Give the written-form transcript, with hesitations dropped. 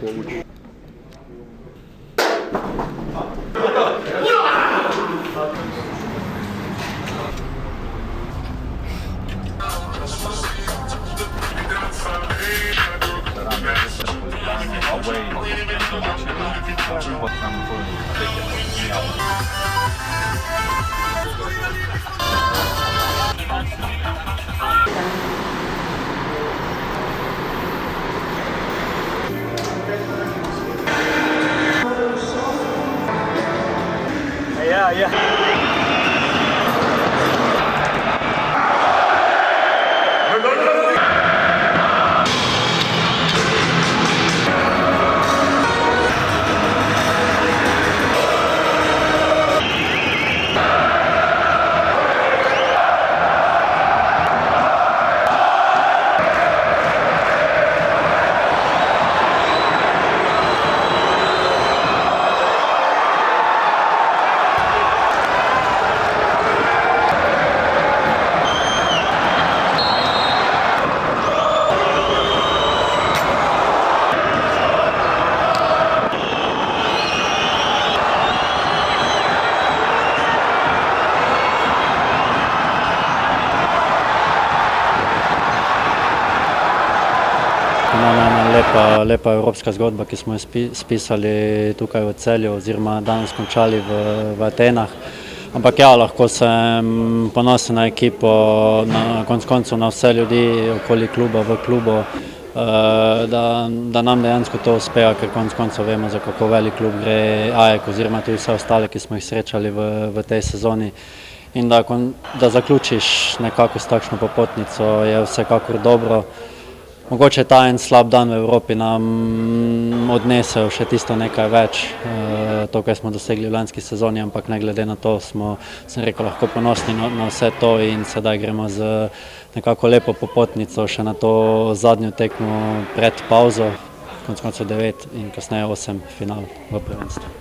povući. Yeah. Lepa evropska zgodba, ki smo jo spisali tukaj v Celju oziroma danes končali v Atenah. Ampak ja, lahko sem ponosen na ekipo, na konec koncev na vse ljudi okoli kluba, v klubu, da nam dejansko to uspeja, ker konec koncev vemo, za kako velik klub gre AEK oziroma tudi vse ostale, ki smo jih srečali v tej sezoni. In da zaključiš nekako s takšno popotnico, je vsekakor dobro. Mogoče ta en slab dan v Evropi nam odnesel še tisto nekaj več, to, kaj smo dosegli v lanski sezoni, ampak ne glede na to sem rekel, lahko ponosni na vse to in sedaj gremo z nekako lepo popotnico še na to zadnjo tekmo pred pauzo, konec koncev 9 in kasneje 8 final v prvenstvu.